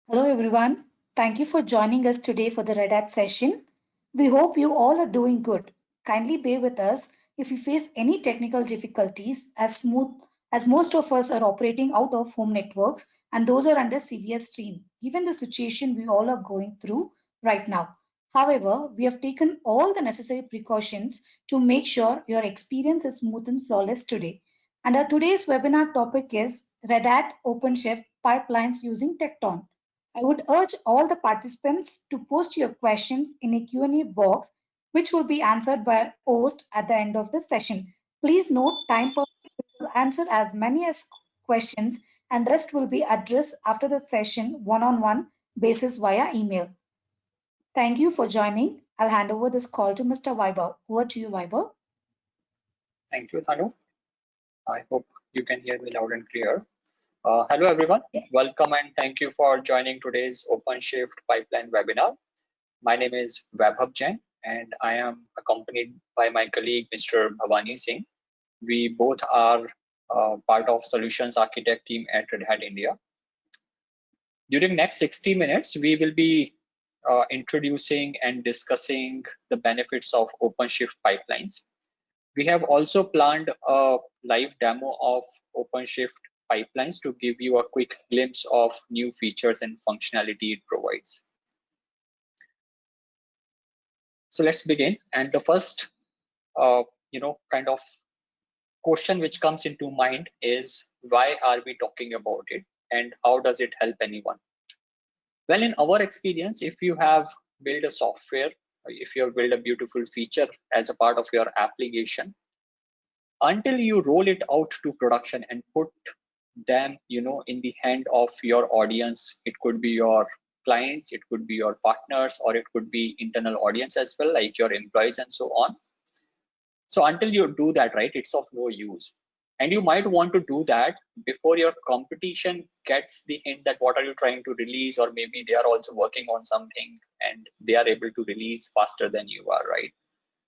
Hello everyone. Thank you for joining us today for the Red Hat session. We hope you all are doing good. Kindly bear with us if we face any technical difficulties as most of us are operating out of home networks and those are under severe strain given the situation we all are going through right now. However, we have taken all the necessary precautions to make sure your experience is smooth and flawless today. And our today's webinar topic is Red Hat OpenShift pipelines using Tecton. I would urge all the participants to post your questions in a Q&A box, which will be answered by our host at the end of the session. Please note, time permit, we will answer as many as questions and rest will be addressed after the session one-on-one basis via email. Thank you for joining. I'll hand over this call to Mr. Vaibhav. Over to you, Vaibhav. Thank you, Thanu. I hope you can hear me loud and clear. Hello, everyone. Welcome and thank you for joining today's OpenShift Pipeline webinar. My name is Vaibhav Jain and I am accompanied by my colleague, Mr. Bhavani Singh. We both are part of Solutions Architect team at Red Hat India. During next 60 minutes, we will be introducing and discussing the benefits of OpenShift pipelines. We have also planned a live demo of OpenShift pipelines to give you a quick glimpse of new features and functionality it provides. So let's begin. And the first, kind of question which comes into mind is why are we talking about it and how does it help anyone? Well, in our experience, if you have built a software, if you have built a beautiful feature as a part of your application, until you roll it out to production and put them in the hand of your audience, it could be your clients, it could be your partners, or it could be internal audience as well, like your employees and so on. So until you do that, right, it's of no use. And you might want to do that before your competition gets the hint that what are you trying to release, or maybe they are also working on something and they are able to release faster than you are, right?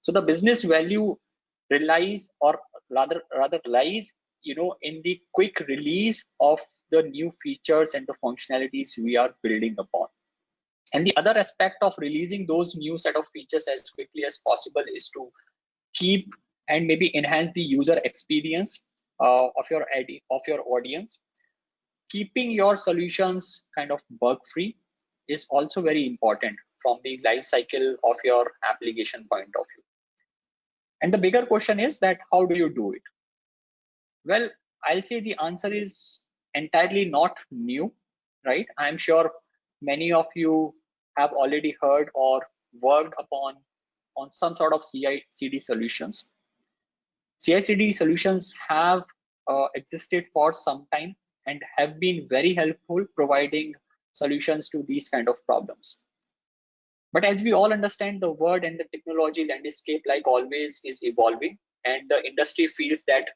So the business value relies, or rather lies, in the quick release of the new features and the functionalities we are building upon. And the other aspect of releasing those new set of features as quickly as possible is to keep and maybe enhance the user experience of your audience. Keeping your solutions kind of bug free is also very important from the life cycle of your application point of view. And the bigger question is that how do you do it? Well, I'll say the answer is entirely not new, right? I'm sure many of you have already heard or worked upon on some sort of CI/CD solutions. CI/CD solutions have existed for some time and have been very helpful providing solutions to these kind of problems. But as we all understand, the world and the technology landscape, like always, is evolving, and the industry feels that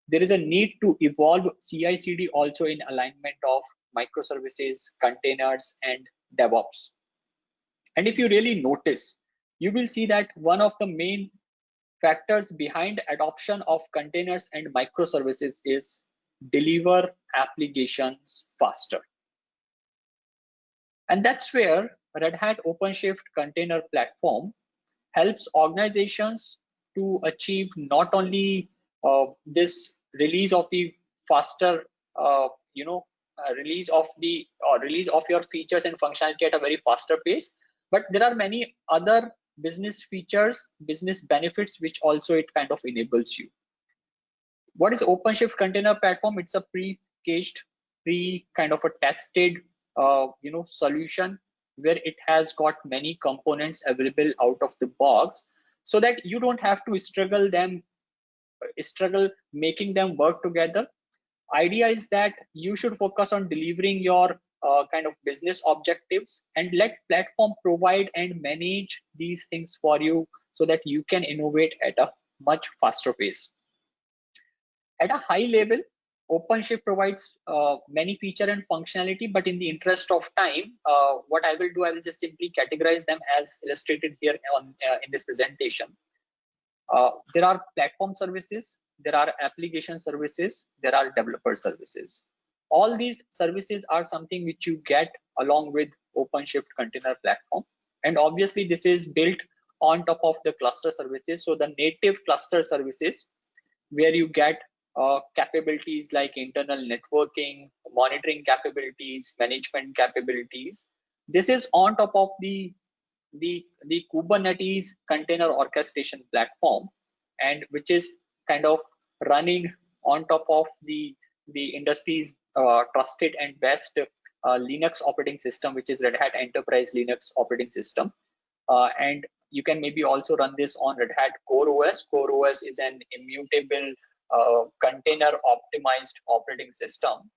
there is a need to evolve CI/CD also in alignment of microservices, containers, and DevOps. And if you really notice, you will see that one of the main factors behind adoption of containers and microservices is deliver applications faster. And that's where Red Hat OpenShift Container Platform helps organizations to achieve not only this release of the faster, release of your features and functionality at a very faster pace, but there are many other business features, business benefits, which also it kind of enables you. What is OpenShift Container Platform? It's a pre-caged, kind of a tested, solution where it has got many components available out of the box, so that you don't have to struggle making them work together. Idea is that you should focus on delivering your kind of business objectives and let platform provide and manage these things for you so that you can innovate at a much faster pace. At a high level, OpenShift provides many feature and functionality, but in the interest of time, what I will do, I will just simply categorize them as illustrated here in this presentation. There are platform services, there are application services, there are developer services. All these services are something which you get along with OpenShift container platform. And obviously this is built on top of the cluster services. So the native cluster services where you get capabilities like internal networking, monitoring capabilities, management capabilities. This is on top of the Kubernetes container orchestration platform, and which is kind of running on top of the industry's trusted and best Linux operating system, which is Red Hat Enterprise Linux operating system. And you can maybe also run this on Red Hat CoreOS. CoreOS is an immutable container optimized operating system.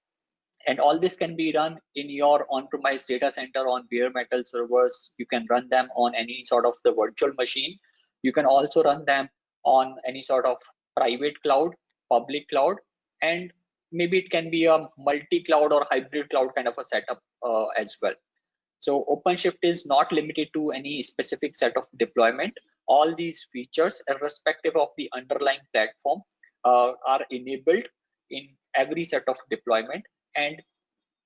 And all this can be run in your on-premise data center on bare metal servers. You can run them on any sort of the virtual machine. You can also run them on any sort of private cloud, public cloud, and maybe it can be a multi-cloud or hybrid cloud kind of a setup as well. So OpenShift is not limited to any specific set of deployment. All these features, irrespective of the underlying platform, are enabled in every set of deployment. And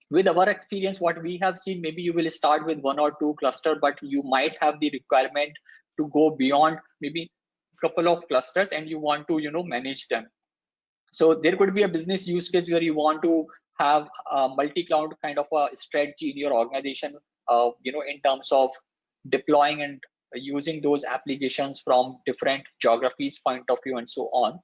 with our experience, what we have seen, maybe you will start with 1 or 2 cluster, but you might have the requirement to go beyond maybe a couple of clusters, and you want to manage them. So there could be a business use case where you want to have a multi-cloud kind of a strategy in your organization, in terms of deploying and using those applications from different geographies point of view and so on.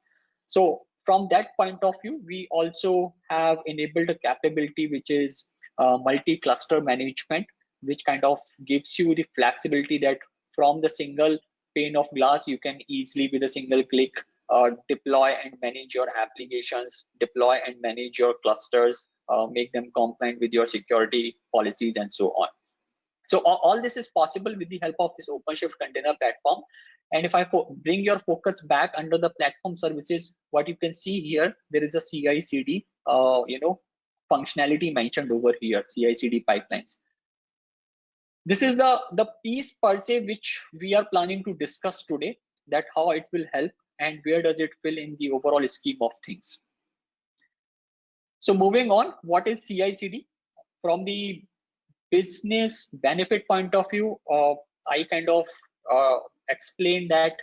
So from that point of view, we also have enabled a capability which is multi-cluster management, which kind of gives you the flexibility that from the single pane of glass, you can easily with a single click deploy and manage your applications, deploy and manage your clusters, make them compliant with your security policies and so on. So all this is possible with the help of this OpenShift container platform. And if I bring your focus back under the platform services, what you can see here, there is a CI/CD, functionality mentioned over here, CI/CD pipelines. This is the piece per se which we are planning to discuss today, that how it will help and where does it fill in the overall scheme of things. So moving on, what is CI/CD? From the business benefit point of view, I kind of explain that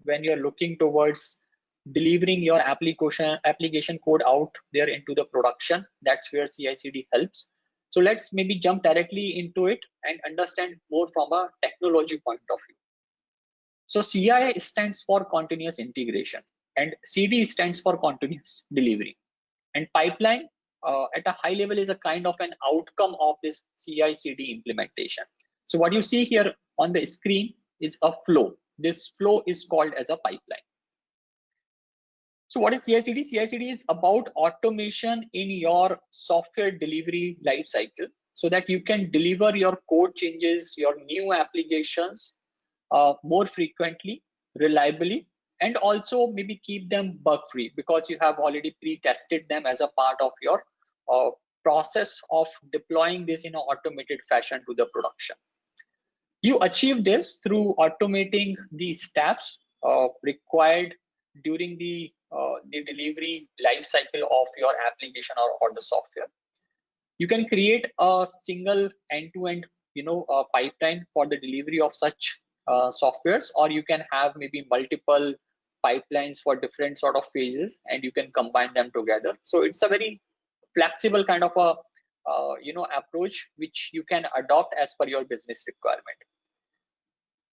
when you're looking towards delivering your application code out there into the production, that's where CI/CD helps. So let's maybe jump directly into it and understand more from a technology point of view. So CI stands for continuous integration and CD stands for continuous delivery. And pipeline at a high level is a kind of an outcome of this CI/CD implementation. So what you see here on the screen is a flow. This flow is called as a pipeline. So what is CI/CD? CI/CD is about automation in your software delivery lifecycle so that you can deliver your code changes, your new applications more frequently, reliably, and also maybe keep them bug free because you have already pre-tested them as a part of your process of deploying this in an automated fashion to the production. You achieve this through automating the steps required during the delivery life cycle of your application or the software. You can create a single end-to-end pipeline for the delivery of such softwares, or you can have maybe multiple pipelines for different sort of phases and you can combine them together. So it's a very flexible kind of a approach which you can adopt as per your business requirement.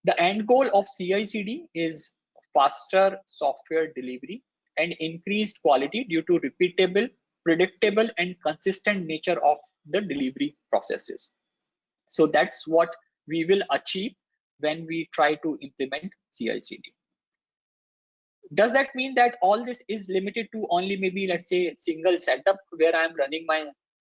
The end goal of CI/CD is faster software delivery and increased quality due to repeatable, predictable, and consistent nature of the delivery processes. So that's what we will achieve when we try to implement CI/CD. Does that mean that all this is limited to only maybe, let's say, single setup where I'm running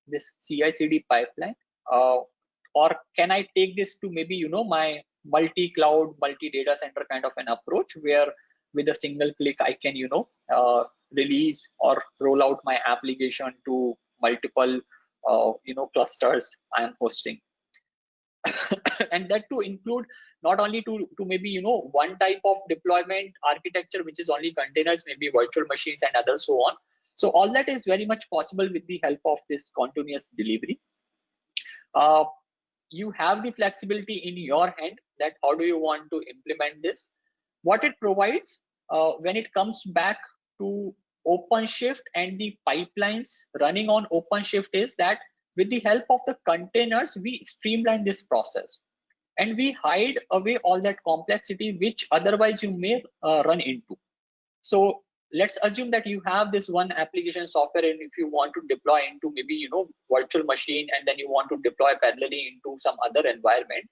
this CI/CD pipeline, or can I take this to maybe my multi-cloud, multi-data center kind of an approach where with a single click I can release or roll out my application to multiple clusters I am hosting. And that to include not only to maybe one type of deployment architecture which is only containers, maybe virtual machines and others, so on. So all that is very much possible with the help of this continuous delivery. you have the flexibility in your hand that how do you want to implement this. What it provides when it comes back to OpenShift and the pipelines running on OpenShift is that with the help of the containers, we streamline this process and we hide away all that complexity which otherwise you may run into. So let's assume that you have this one application software, and if you want to deploy into maybe virtual machine, and then you want to deploy parallelly into some other environment,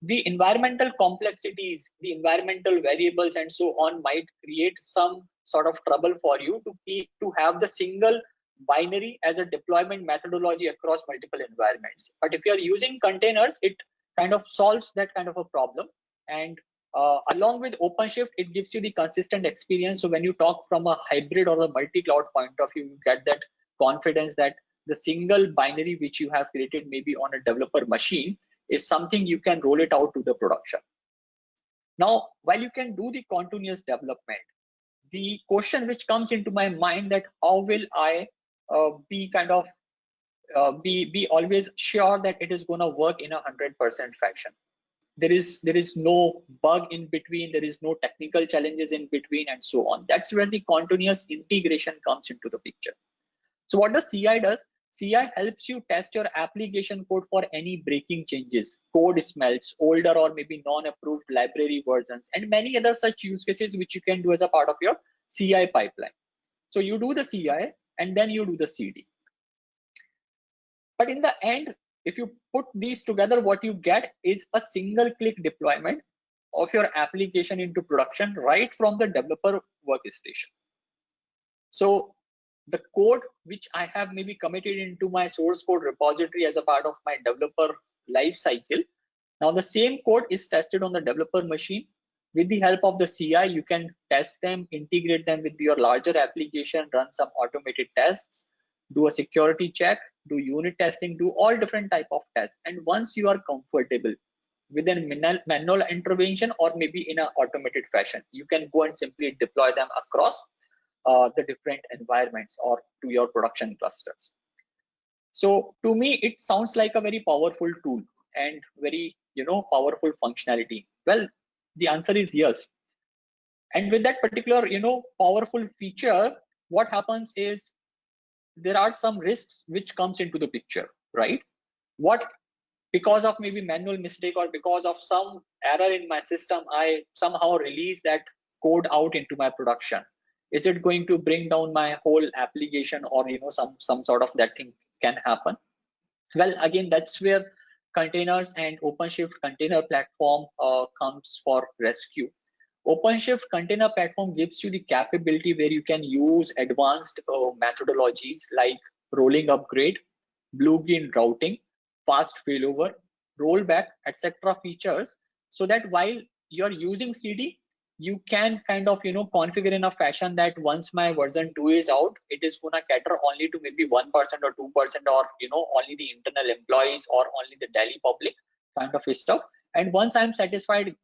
the environmental complexities, the environmental variables and so on might create some sort of trouble for you to have the single binary as a deployment methodology across multiple environments. But if you are using containers, it kind of solves that kind of a problem. And along with OpenShift, it gives you the consistent experience. So when you talk from a hybrid or a multi-cloud point of view, you get that confidence that the single binary which you have created maybe on a developer machine is something you can roll it out to the production. Now, while you can do the continuous development, the question which comes into my mind that how will I be kind of be always sure that it is going to work in 100% fashion. There is no bug in between, there is no technical challenges in between and so on. That's where the continuous integration comes into the picture. So what the CI does, CI helps you test your application code for any breaking changes, code smells, older or maybe non-approved library versions, and many other such use cases which you can do as a part of your CI pipeline. So you do the CI and then you do the CD. But in the end, if you put these together, what you get is a single click deployment of your application into production right from the developer workstation. So the code which I have maybe committed into my source code repository as a part of my developer life cycle, now the same code is tested on the developer machine. With the help of the CI, you can test them, integrate them with your larger application, run some automated tests, do a security check, do unit testing, do all different type of tests. And once you are comfortable with a manual intervention or maybe in an automated fashion, you can go and simply deploy them across the different environments or to your production clusters. So to me, it sounds like a very powerful tool and very powerful functionality. Well, the answer is yes. And with that particular powerful feature, what happens is there are some risks which comes into the picture, right? What, because of maybe manual mistake or because of some error in my system, I somehow release that code out into my production. Is it going to bring down my whole application, or some sort of that thing can happen? Well, again, that's where containers and OpenShift container platform comes for rescue. OpenShift container platform gives you the capability where you can use advanced methodologies like rolling upgrade, blue-green routing, fast failover, rollback, etc. features, so that while you're using CD, you can kind of configure in a fashion that once my version 2 is out, it is gonna cater only to maybe 1% or 2% or only the internal employees or only the Delhi public kind of stuff. And once I'm satisfied,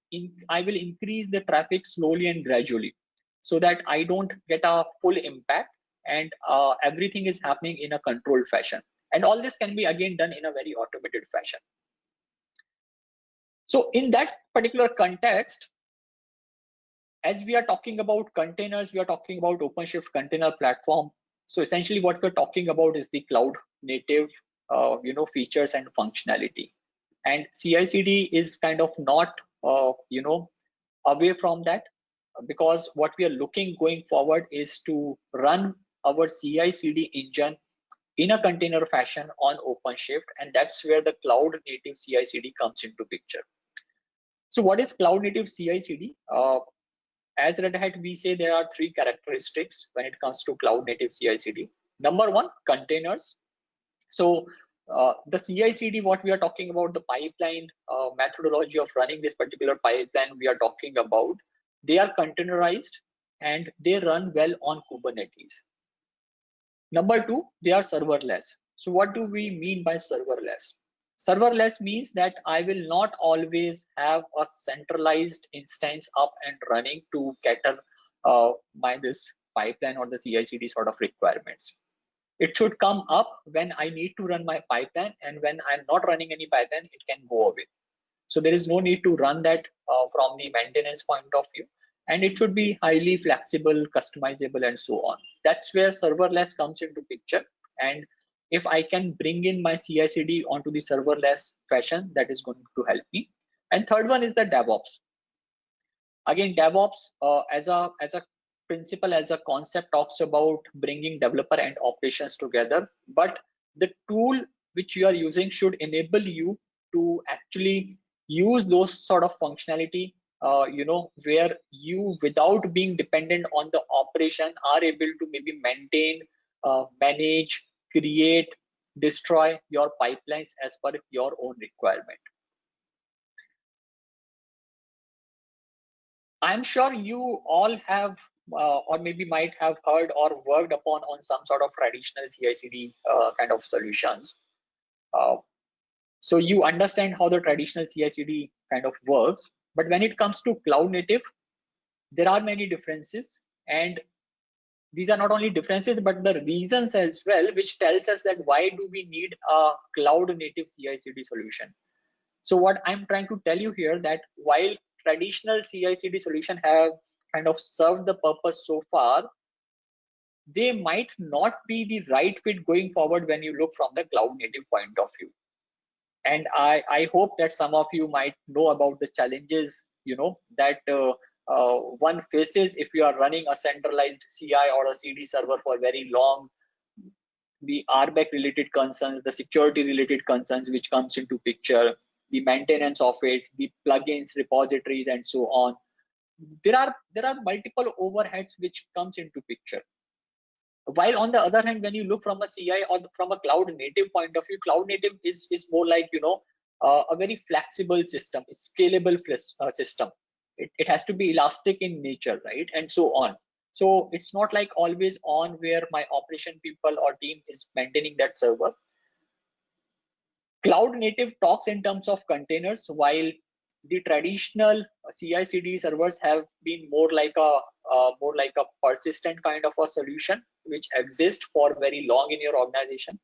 I will increase the traffic slowly and gradually so that I don't get a full impact, and everything is happening in a controlled fashion. And all this can be again done in a very automated fashion. So in that particular context, as we are talking about containers, we are talking about OpenShift container platform. So essentially what we're talking about is the cloud native features and functionality. And CI/CD is kind of not away from that, because what we are looking going forward is to run our CI/CD engine in a container fashion on OpenShift, and that's where the cloud native CI/CD comes into picture. So what is cloud native CI/CD? As Red Hat, we say there are 3 characteristics when it comes to cloud native CI/CD. Number 1, containers. So the CI/CD, what we are talking about, the pipeline methodology of running this particular pipeline we are talking about, they are containerized and they run well on Kubernetes. Number 2, they are serverless. So what do we mean by serverless? Serverless means that I will not always have a centralized instance up and running to cater my this pipeline or the CI/CD sort of requirements. It should come up when I need to run my pipeline, and when I'm not running any pipeline, it can go away. So there is no need to run that from the maintenance point of view, and it should be highly flexible, customizable, and so on. That's where serverless comes into picture. And if I can bring in my CI/CD onto the serverless fashion, that is going to help me. And third one is the DevOps. Again, DevOps as a principle, as a concept, talks about bringing developer and operations together, but the tool which you are using should enable you to actually use those sort of functionality, where you, without being dependent on the operation, are able to maybe maintain, manage, create, destroy your pipelines as per your own requirement. I'm sure you all have or maybe might have heard or worked upon on some sort of traditional CI/CD kind of solutions. So you understand how the traditional CI/CD kind of works. But when it comes to cloud native, there are many differences, and these are not only differences but the reasons as well, which tells us that why do we need a cloud native CI/CD solution. So what I'm trying to tell you here, that while traditional CI/CD solution have kind of served the purpose so far, they might not be the right fit going forward when you look from the cloud native point of view. And I hope that some of you might know about the challenges, that one faces if you are running a centralized CI or a CD server for very long. The RBAC related concerns, the security related concerns which comes into picture, the maintenance of it, the plugins, repositories, and so on. There are multiple overheads which comes into picture. While on the other hand, when you look from a CI or from a cloud native point of view, cloud native is more like a very flexible system, a scalable system. It has to be elastic in nature, right, and so on. So it's not like always on where my operation people or team is maintaining that server. Cloud native talks in terms of containers, while the traditional CI/CD servers have been more like a persistent kind of a solution which exists for very long in your organization.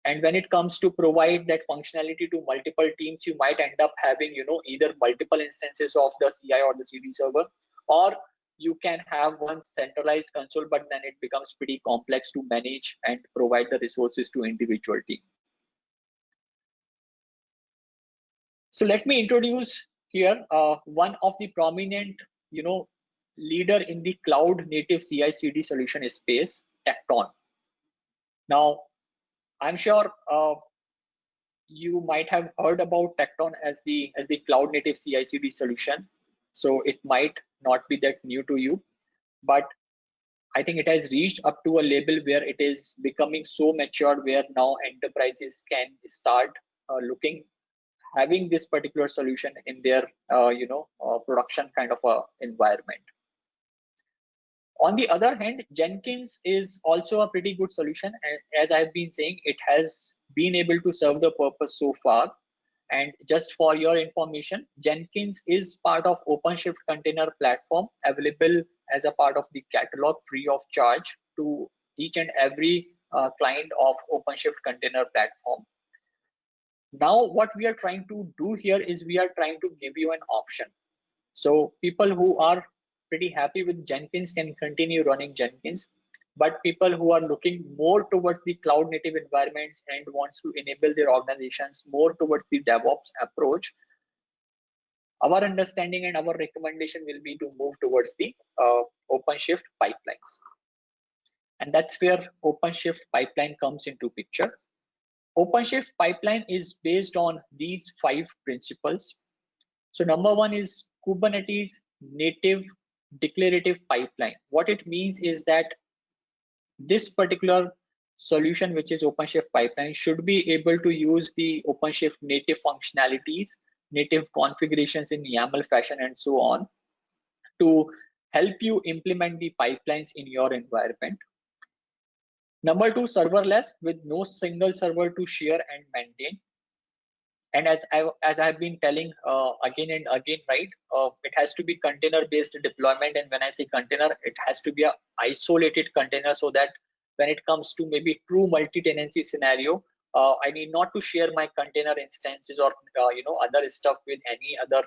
And when it comes to provide that functionality to multiple teams, you might end up having either multiple instances of the CI or the CD server, or you can have one centralized console, but then it becomes pretty complex to manage and provide the resources to individual teams. So let me introduce here one of the prominent, leader in the cloud native CI/CD solution space, Tecton. Now, I'm sure you might have heard about Tecton as the cloud native CI/CD solution. So it might not be that new to you, but I think it has reached up to a level where it is becoming so mature, where now enterprises can start having this particular solution in their production kind of a environment. On the other hand, Jenkins is also a pretty good solution, and as I've been saying, it has been able to serve the purpose so far. And just for your information, Jenkins is part of OpenShift container platform, available as a part of the catalog free of charge to each and every client of OpenShift container platform. Now, what we are trying to do here is we are trying to give you an option. So people who are pretty happy with Jenkins can continue running Jenkins, but people who are looking more towards the cloud native environments and wants to enable their organizations more towards the DevOps approach, our understanding and our recommendation will be to move towards the OpenShift pipelines. And that's where OpenShift pipeline comes into picture. OpenShift pipeline is based on these 5 principles. So number 1 is Kubernetes native declarative pipeline. What it means is that this particular solution, which is OpenShift pipeline, should be able to use the OpenShift native functionalities, native configurations in YAML fashion, and so on, to help you implement the pipelines in your environment. Number 2, serverless, with no single server to share and maintain. And as I've been telling again and again, right, it has to be container based deployment. And when I say container, it has to be an isolated container, so that when it comes to maybe true multi-tenancy scenario, I need not to share my container instances or other stuff with any other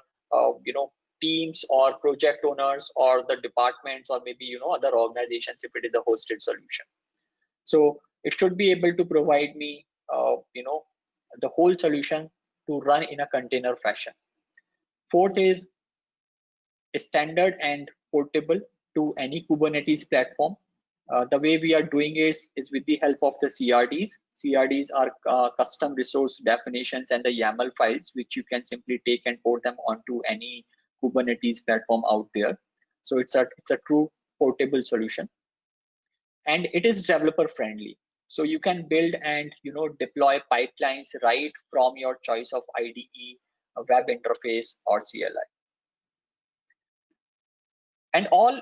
teams or project owners or the departments or maybe other organizations if it is a hosted solution. So it should be able to provide me the whole solution to run in a container fashion. Fourth is standard and portable to any Kubernetes platform. The way we are doing is with the help of the CRDs. CRDs are custom resource definitions and the YAML files, which you can simply take and port them onto any Kubernetes platform out there. So it's a true portable solution, and it is developer friendly. So you can build and deploy pipelines right from your choice of IDE, a web interface, or CLI. And all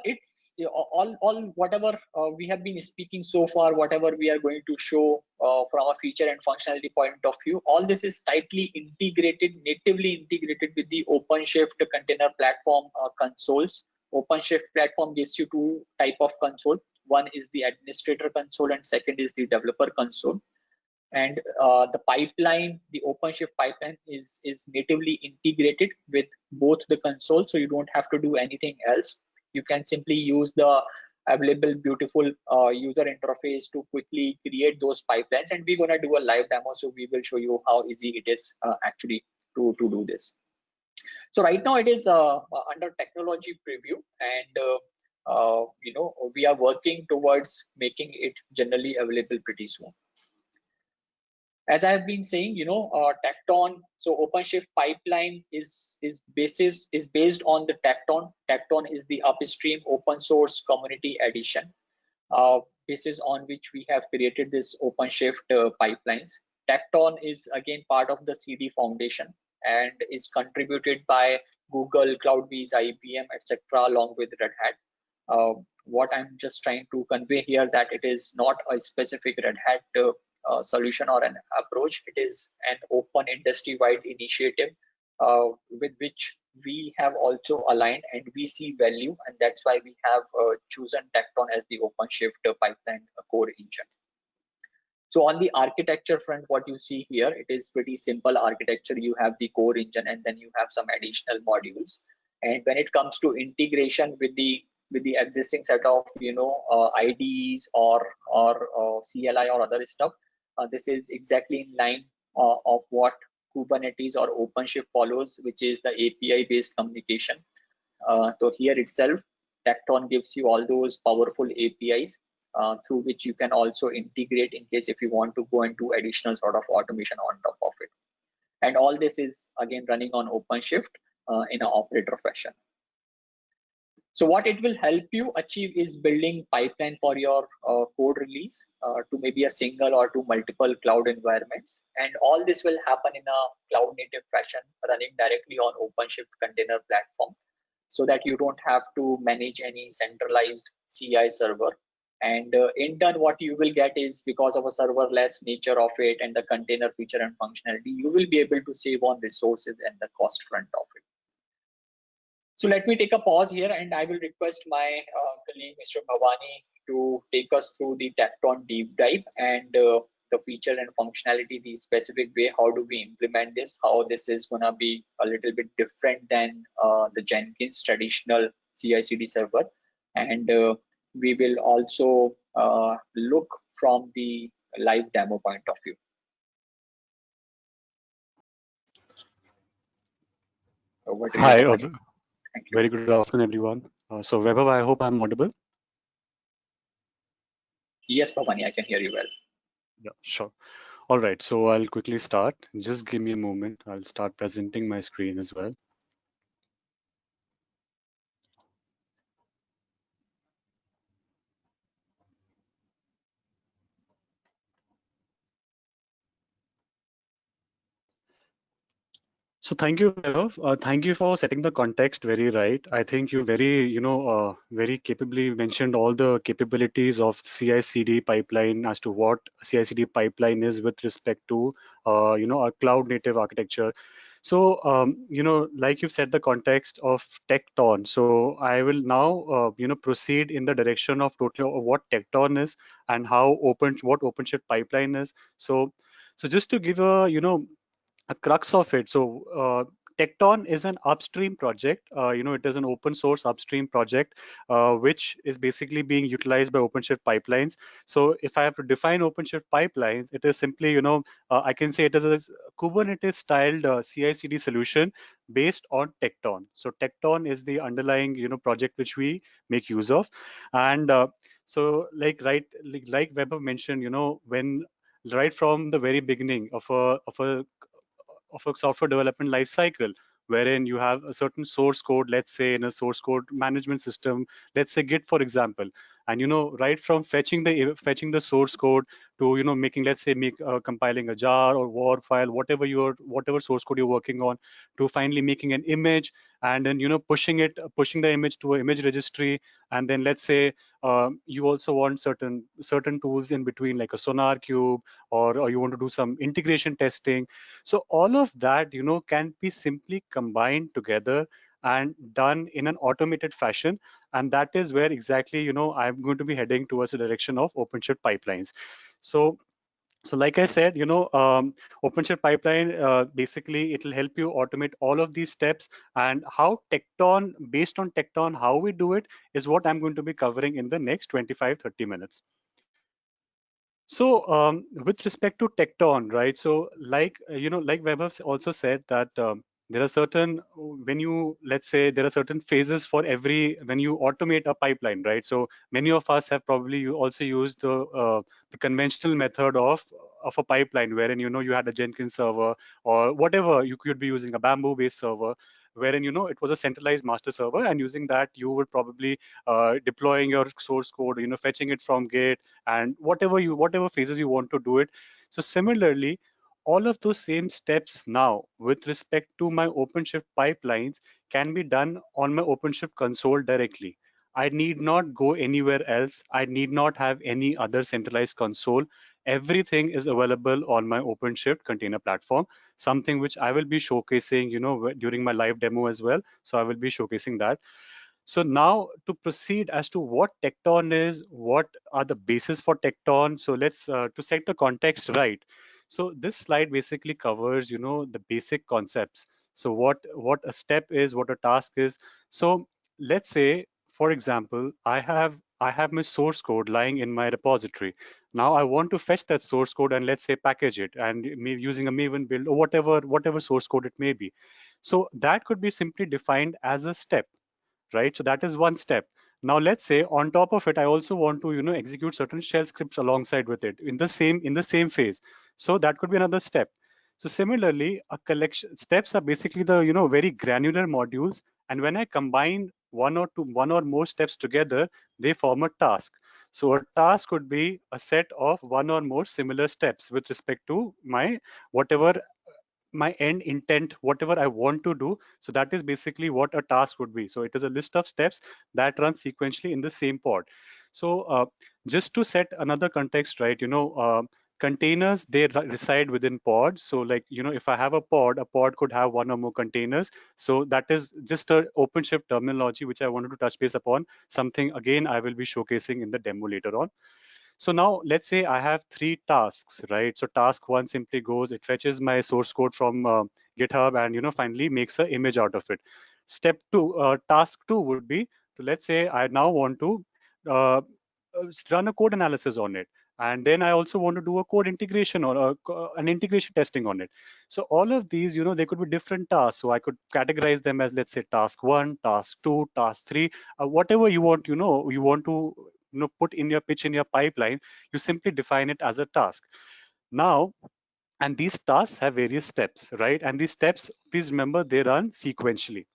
whatever we have been speaking so far, whatever we are going to show from a feature and functionality point of view, all this is tightly integrated, natively integrated with the OpenShift container platform consoles. OpenShift platform gives you two type of console. One is the administrator console and second is the developer console. And the pipeline, the OpenShift pipeline is natively integrated with both the consoles, so you don't have to do anything else. You can simply use the available beautiful user interface to quickly create those pipelines, and we're going to do a live demo, so we will show you how easy it is actually to do this. So right now it is under technology preview, and we are working towards making it generally available pretty soon. As I have been saying, Tekton, so OpenShift pipeline is based on the Tekton. Tekton is the upstream open source community edition. This is on which we have created this OpenShift pipelines. Tekton is again part of the CD Foundation and is contributed by Google, CloudBees, IBM, etc., along with Red Hat. What I'm just trying to convey here that it is not a specific Red Hat solution or an approach. It is an open industry-wide initiative with which we have also aligned and we see value, and that's why we have chosen Tekton as the OpenShift pipeline core engine. So on the architecture front, what you see here, it is pretty simple architecture. You have the core engine and then you have some additional modules. And when it comes to integration with the existing set of IDEs or CLI or other stuff, this is exactly in line of what Kubernetes or OpenShift follows, which is the API based communication. So here itself, Tekton gives you all those powerful APIs through which you can also integrate in case if you want to go into additional sort of automation on top of it. And all this is again running on OpenShift in an operator fashion. So what it will help you achieve is building pipeline for your code release to maybe a single or to multiple cloud environments. And all this will happen in a cloud native fashion running directly on OpenShift container platform, so that you don't have to manage any centralized CI server. And in turn, what you will get is, because of a serverless nature of it and the container feature and functionality, you will be able to save on resources and the cost front of it. So let me take a pause here and I will request my colleague, Mr. Bhavani, to take us through the Tekton deep dive and the feature and functionality, the specific way, how do we implement this, how this is going to be a little bit different than the Jenkins traditional CI/CD server. And we will also look from the live demo point of view. Hi, very good afternoon, everyone. So Vaibhav, I hope I'm audible. Yes, Bhavani, I can hear you well. Yeah, sure. All right, so I'll quickly start. Just give me a moment. I'll start presenting my screen as well. So thank you, Vaibhav. Thank you for setting the context very right. I think you very, very capably mentioned all the capabilities of CI/CD pipeline as to what CI/CD pipeline is with respect to, a cloud native architecture. So, like you've set the context of Tekton. So I will now, proceed in the direction of totally what Tekton is and how what OpenShift pipeline is. So just to give a crux of it. So Tekton is an upstream project. It is an open source upstream project, which is basically being utilized by OpenShift pipelines. So if I have to define OpenShift pipelines, it is simply, I can say it is a Kubernetes styled CI/CD solution based on Tekton. So Tekton is the underlying, project which we make use of. And so like Weber mentioned, when right from the very beginning of a software development life cycle, wherein you have a certain source code, let's say in a source code management system, let's say Git, for example. And right from fetching the source code to making, let's say, compiling a jar or war file, whatever source code you're working on, to finally making an image, and then pushing the image to an image registry. And then let's say you also want certain tools in between, like a Sonar Cube, or you want to do some integration testing. So all of that, can be simply combined together and done in an automated fashion. And that is where exactly, I'm going to be heading towards the direction of OpenShift pipelines. So like I said, OpenShift pipeline, basically it'll help you automate all of these steps. And based on Tekton, how we do it is what I'm going to be covering in the next 25-30 minutes. So with respect to Tekton, right? So like Weber also said that there are certain, let's say there are certain phases for when you automate a pipeline, right? So many of us have probably also used the conventional method of a pipeline, wherein you had a Jenkins server or whatever. You could be using a Bamboo based server, wherein it was a centralized master server, and using that you would probably deploying your source code, fetching it from Git, and whatever phases you want to do it. So similarly, all of those same steps now with respect to my OpenShift pipelines can be done on my OpenShift console directly. I need not go anywhere else. I need not have any other centralized console. Everything is available on my OpenShift container platform, something which I will be showcasing, during my live demo as well. So I will be showcasing that. So now to proceed as to what Tekton is, what are the basis for Tekton. So let's to set the context right. So this slide basically covers, the basic concepts. So what a step is, what a task is. So let's say, for example, I have my source code lying in my repository. Now I want to fetch that source code and let's say package it, and using a Maven build or whatever source code it may be. So that could be simply defined as a step, right? So that is one step. Now let's say on top of it, I also want to execute certain shell scripts alongside with it in the same phase. So that could be another step. So similarly, a collection steps are basically the very granular modules, and when I combine one or more steps together, they form a task. So a task could be a set of one or more similar steps with respect to whatever my end intent, whatever I want to do. So that is basically what a task would be. So it is a list of steps that run sequentially in the same pod. So just to set another context, right? Containers, they reside within pods. So like, if I have a pod could have one or more containers. So that is just a OpenShift terminology, which I wanted to touch base upon. Something again, I will be showcasing in the demo later on. So now let's say I have three tasks, right? So task one simply goes, it fetches my source code from GitHub and finally makes an image out of it. Task two would be to, let's say I now want to run a code analysis on it. And then I also want to do a code integration or an integration testing on it. So all of these, they could be different tasks. So I could categorize them as, let's say, task one, task two, task three, whatever you want, you want to put in your pitch in your pipeline, you simply define it as a task. Now, and these tasks have various steps, right? And these steps, please remember, they run sequentially.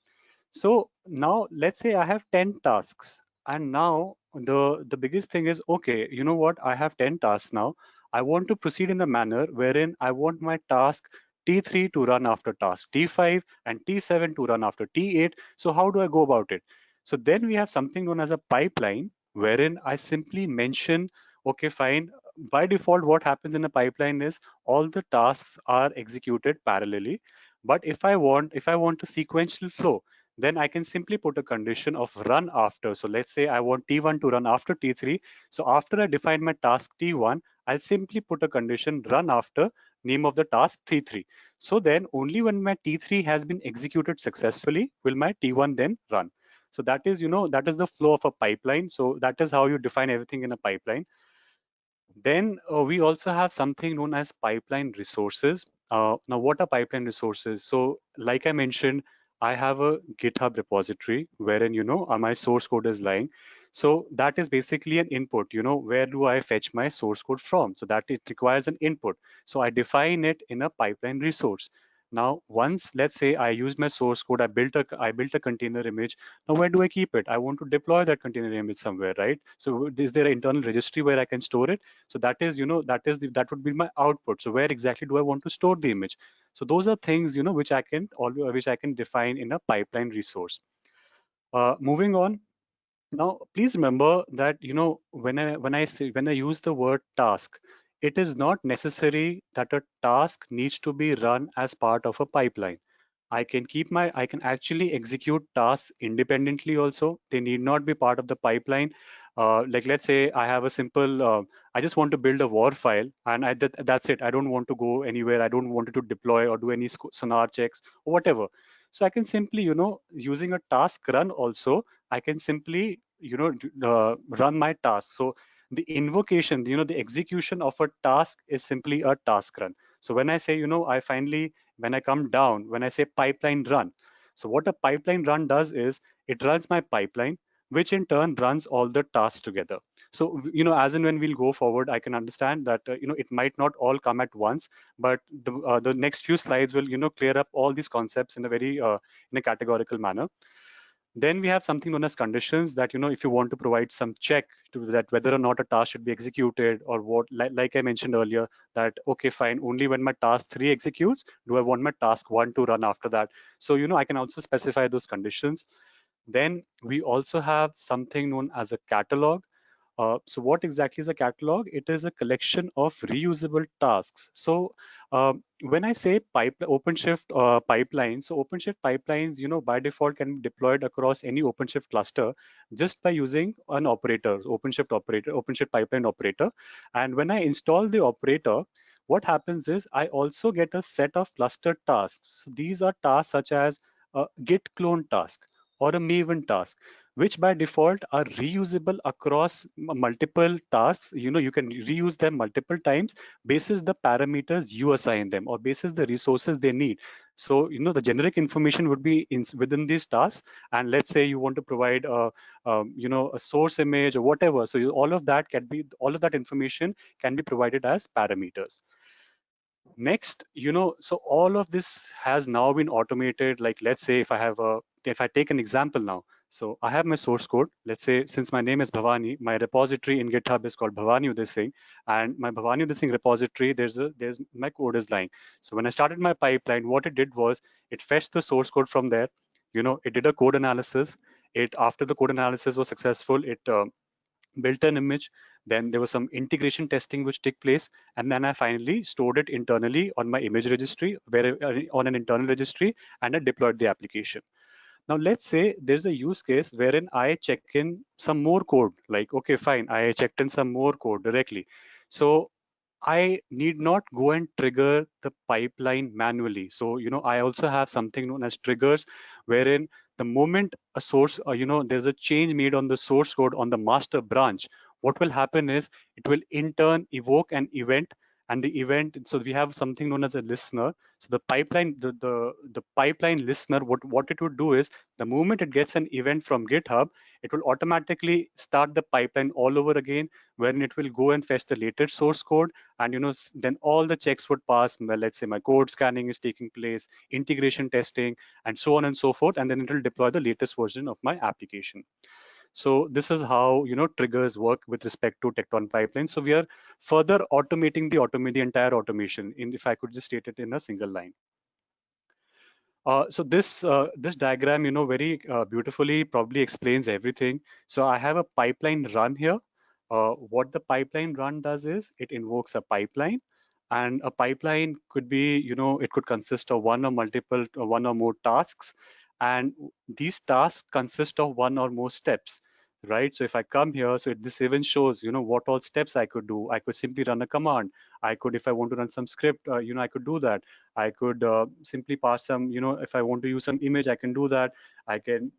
So now let's say I have 10 tasks, and now the biggest thing is, okay, you know what, I have 10 tasks now. I want to proceed in a manner wherein I want my task T3 to run after task T5 and T7 to run after T8. So how do I go about it? So then we have something known as a pipeline, wherein I simply mention, okay, fine. By default, what happens in a pipeline is all the tasks are executed parallelly. But if I want a sequential flow, then I can simply put a condition of run after. So let's say I want T1 to run after T3. So after I define my task T1, I'll simply put a condition run after name of the task T3. So then only when my T3 has been executed successfully will my T1 then run. So that is, that is the flow of a pipeline. So that is how you define everything in a pipeline. Then we also have something known as pipeline resources. Now, what are pipeline resources? So, like I mentioned, I have a GitHub repository wherein my source code is lying. So that is basically an input. Where do I fetch my source code from? So that it requires an input. So I define it in a pipeline resource. Now, once let's say I use my source code, I built a container image. Now, where do I keep it? I want to deploy that container image somewhere, right? So is there an internal registry where I can store it? So that is, that would be my output. So where exactly do I want to store the image? So those are things, which I can define in a pipeline resource. Moving on. Now, please remember that, when I use the word task, it is not necessary that a task needs to be run as part of a pipeline. I can actually execute tasks independently also. They need not be part of the pipeline. Like let's say I have a simple, I just want to build a war file and that's it. I don't want to go anywhere. I don't want it to deploy or do any sonar checks or whatever. So I can simply, using a task run also, I can simply, run my task. So the invocation, the execution of a task is simply a task run. So when I say, when I come down, when I say pipeline run, so what a pipeline run does is it runs my pipeline, which in turn runs all the tasks together. So, as and when we'll go forward, I can understand that, it might not all come at once, but the next few slides will, clear up all these concepts in a very, in a categorical manner. Then we have something known as conditions that, if you want to provide some check to that whether or not a task should be executed or what, like I mentioned earlier, that, okay, fine, only when my task 3 executes, do I want my task 1 to run after that? So, I can also specify those conditions. Then we also have something known as a catalog. So what exactly is a catalog? It is a collection of reusable tasks. So when I say OpenShift pipelines, so OpenShift pipelines, by default can be deployed across any OpenShift cluster just by using an operator, OpenShift pipeline operator. And when I install the operator, what happens is I also get a set of cluster tasks. So these are tasks such as a git clone task or a Maven task, which by default are reusable across multiple tasks. You can reuse them multiple times basis the parameters you assign them or basis the resources they need. So, the generic information would be within these tasks. And let's say you want to provide a source image or whatever. So all of that information can be provided as parameters. Next, so all of this has now been automated. Like, let's say if I take an example now, so I have my source code. Let's say since my name is Bhavani, my repository in GitHub is called Bhavani Udising, and my Bhavani Udising repository, there's my code is lying. So when I started my pipeline, what it did was it fetched the source code from there. It did a code analysis. After the code analysis was successful, it built an image. Then there was some integration testing which took place, and then I finally stored it internally on my image registry, on an internal registry, and I deployed the application. Now let's say there's a use case wherein I check in some more code. Like, okay, fine, I checked in some more code directly. So I need not go and trigger the pipeline manually. So, I also have something known as triggers, wherein the moment a source, there's a change made on the source code on the master branch, what will happen is it will in turn evoke an event, and the event, so we have something known as a listener. So the pipeline listener, what it would do is the moment it gets an event from GitHub, it will automatically start the pipeline all over again, wherein it will go and fetch the latest source code, and then all the checks would pass. Well, let's say my code scanning is taking place, integration testing, and so on and so forth, and then it will deploy the latest version of my application. So this is how triggers work with respect to Tekton pipeline. So we are further automating the entire automation. If I could just state it in a single line. So this diagram, very beautifully probably explains everything. So I have a pipeline run here. What the pipeline run does is it invokes a pipeline. And a pipeline could be, it could consist of one or more tasks, and these tasks consist of one or more steps, right? So if I come here, so this even shows, what all steps I could do. I could simply run a command. I could, if I want to run some script, I could do that. I could simply pass some, if I want to use some image, I can do that. I can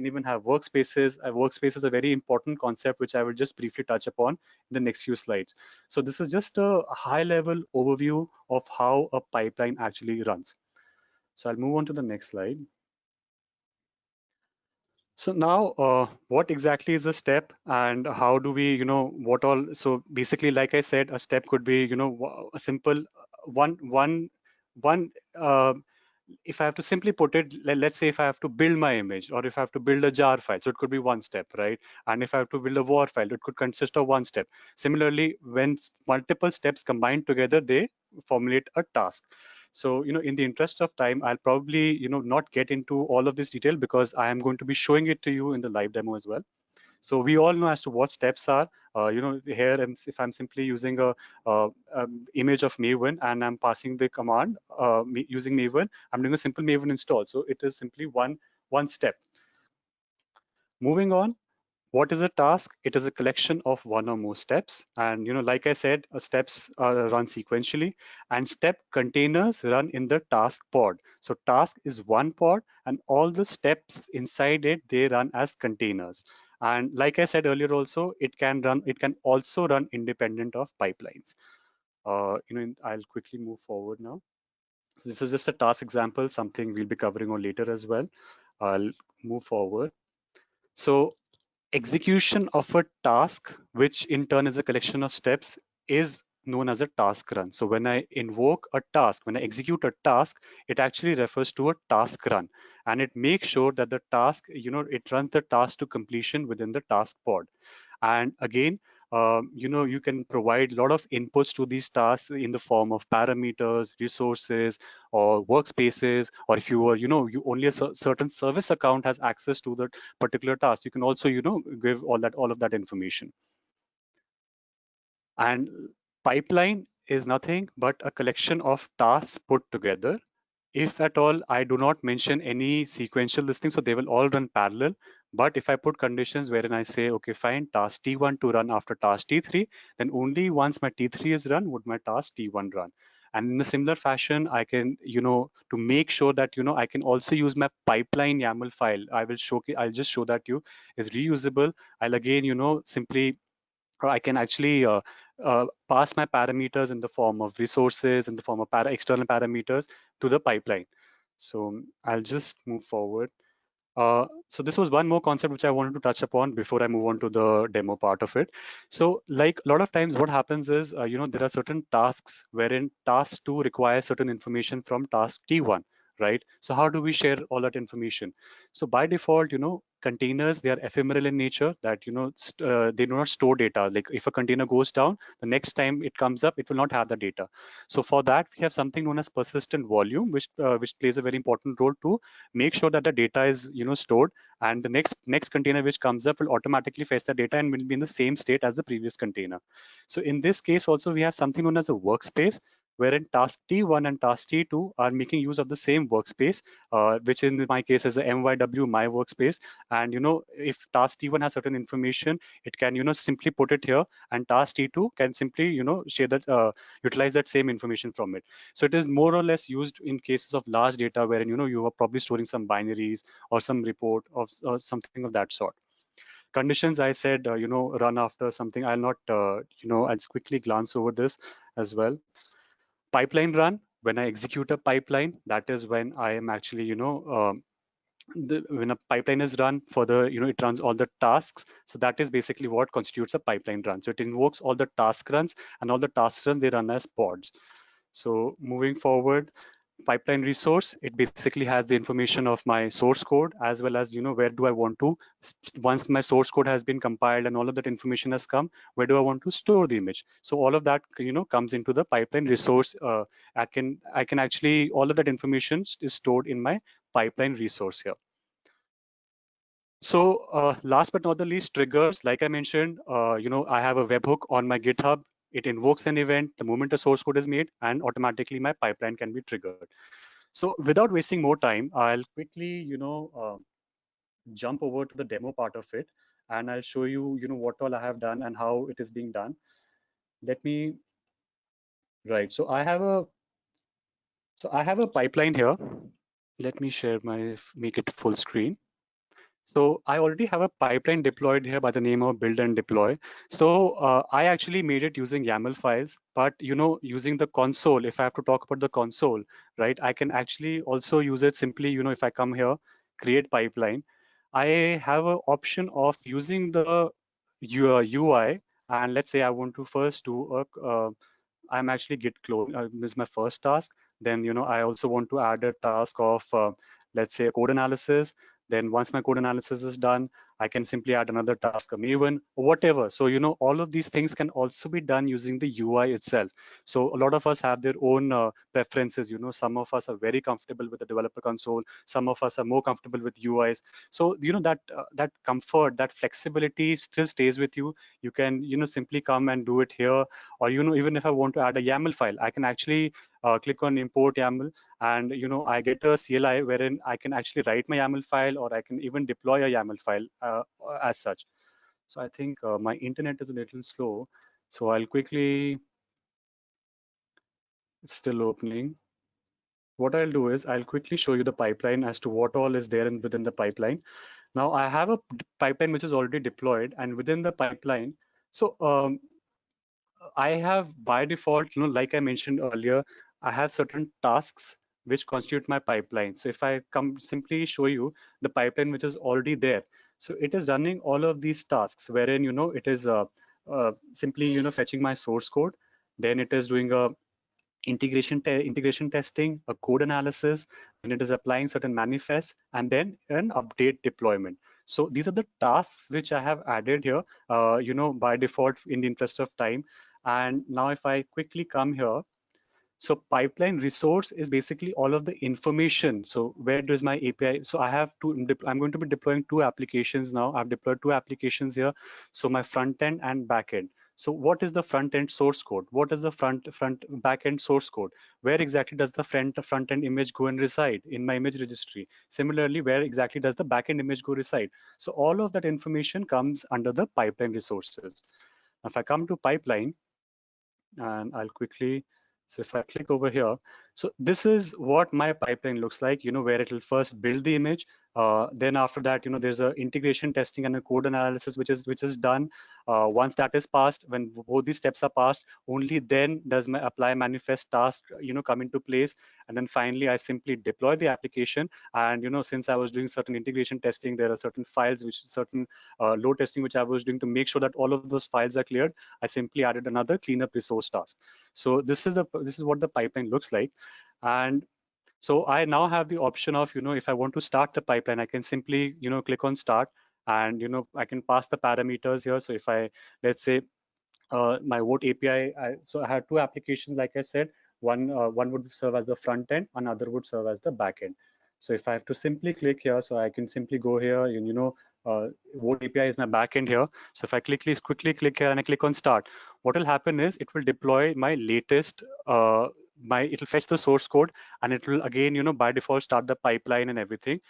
even have workspaces. Workspace is a very important concept, which I will just briefly touch upon in the next few slides. So this is just a high level overview of how a pipeline actually runs. So I'll move on to the next slide. So now, what exactly is a step, and how do we, what all? So basically, like I said, a step could be, a simple one, one, one. If I have to simply put it, let's say if I have to build my image, or if I have to build a jar file, so it could be one step, right? And if I have to build a war file, it could consist of one step. Similarly, when multiple steps combined together, they formulate a task. So, in the interest of time, I'll probably, not get into all of this detail, because I am going to be showing it to you in the live demo as well. So we all know as to what steps are. Here, if I'm simply using a image of Maven and I'm passing the command using Maven, I'm doing a simple Maven install. So it is simply one step. Moving on. What is a task? It is a collection of one or more steps. And like I said, steps run sequentially, and step containers run in the task pod. So task is one pod, and all the steps inside it, they run as containers. And like I said earlier also, it can also run independent of pipelines. I'll quickly move forward now. So this is just a task example, something we'll be covering on later as well. I'll move forward. So execution of a task, which in turn is a collection of steps, is known as a task run. So when I invoke a task, when I execute a task, it actually refers to a task run, and it makes sure that the task, it runs the task to completion within the task pod. And again, you can provide a lot of inputs to these tasks in the form of parameters, resources, or workspaces. Or if you are, you only a certain service account has access to that particular task, you can also, give all of that information. And pipeline is nothing but a collection of tasks put together. If at all I do not mention any sequential listing, so they will all run parallel. But if I put conditions wherein I say, okay, fine, task T1 to run after task T3, then only once my T3 is run would my task T1 run. And in a similar fashion, I can, to make sure that, I can also use my pipeline YAML file. I'll just show that you is reusable. I'll again, simply I can actually pass my parameters in the form of resources, in the form of external parameters to the pipeline. So I'll just move forward. So this was one more concept which I wanted to touch upon before I move on to the demo part of it. So like a lot of times what happens is, there are certain tasks wherein task 2 requires certain information from task T1, right? So how do we share all that information? So by default, containers, they are ephemeral in nature, that, they do not store data. Like if a container goes down, the next time it comes up, it will not have the data. So for that, we have something known as persistent volume, which plays a very important role to make sure that the data is stored, and the next container which comes up will automatically fetch the data and will be in the same state as the previous container. So in this case also, we have something known as a workspace, wherein task T1 and task T2 are making use of the same workspace, which in my case is the MYW, my workspace. And if task T1 has certain information, it can simply put it here, and task T2 can simply share that, utilize that same information from it. So it is more or less used in cases of large data, wherein you are probably storing some binaries or some report or something of that sort. Conditions, I said, run after something. I'll not, I'll quickly glance over this as well. Pipeline run, when I execute a pipeline, that is when I am actually, when a pipeline is run for the, it runs all the tasks. So that is basically what constitutes a pipeline run. So it invokes all the task runs, and all the task runs, they run as pods. So moving forward, pipeline resource, it basically has the information of my source code, as well as where do I want to, once my source code has been compiled and all of that information has come, where do I want to store the image. So all of that comes into the pipeline resource. I can actually, all of that information is stored in my pipeline resource here. So last but not the least, triggers. Like I mentioned, I have a webhook on my GitHub. it invokes an event the moment a source code is made, and automatically my pipeline can be triggered. So without wasting more time, I'll quickly, jump over to the demo part of it, and I'll show you, what all I have done and how it is being done. Let me, right. So I have a pipeline here. Let me share make it full screen. So I already have a pipeline deployed here by the name of build and deploy. So I actually made it using YAML files, but using the console, if I have to talk about the console, right, I can actually also use it simply, if I come here, create pipeline, I have an option of using the UI, and let's say I want to first do I'm actually git clone. This is my first task. Then, I also want to add a task of, let's say, code analysis. Then once my code analysis is done, I can simply add another task, a Maven, or whatever. So, all of these things can also be done using the UI itself. So a lot of us have their own preferences. Some of us are very comfortable with the developer console. Some of us are more comfortable with UIs. So, that comfort, that flexibility still stays with you. You can, simply come and do it here. Or, even if I want to add a YAML file, I can actually click on import YAML, and I get a CLI wherein I can actually write my YAML file, or I can even deploy a YAML file as such. So I think my internet is a little slow, so I'll quickly, it's still opening. What I'll do is I'll quickly show you the pipeline as to what all is there within the pipeline. Now I have a pipeline which is already deployed, and within the pipeline, so I have by default, like I mentioned earlier, I have certain tasks which constitute my pipeline. So if I come simply show you the pipeline which is already there, so it is running all of these tasks wherein, it is simply, fetching my source code. Then it is doing a integration testing, a code analysis, then it is applying certain manifests, and then an update deployment. So these are the tasks which I have added here, by default in the interest of time. And now if I quickly come here, so pipeline resource is basically all of the information. So where does my API? So I have to, I'm going to be deploying two applications now. I've deployed two applications here. So my front end and back end. So what is the front end source code? What is the front back end source code? Where exactly does the front end image go and reside in my image registry? Similarly, where exactly does the back end image go reside? So all of that information comes under the pipeline resources. Now, if I come to pipeline, and I'll quickly, so if I click over here, so this is what my pipeline looks like, where it will first build the image. Then after that, there's a integration testing and a code analysis, which is done. Once that is passed, when both these steps are passed, only then does my apply manifest task, come into place. And then finally, I simply deploy the application. And, since I was doing certain integration testing, there are certain files, certain load testing, which I was doing to make sure that all of those files are cleared. I simply added another cleanup resource task. So this is what the pipeline looks like. And so I now have the option of, if I want to start the pipeline, I can simply, click on start, and, I can pass the parameters here. So if I, let's say, my vote API, so I had two applications, like I said, one would serve as the front end, another would serve as the back end. So if I have to simply click here, so I can simply go here, and vote API is my back end here. So if I quickly click here and I click on start, what will happen is it will deploy my latest, it'll fetch the source code, and it will again, by default start the pipeline and everything.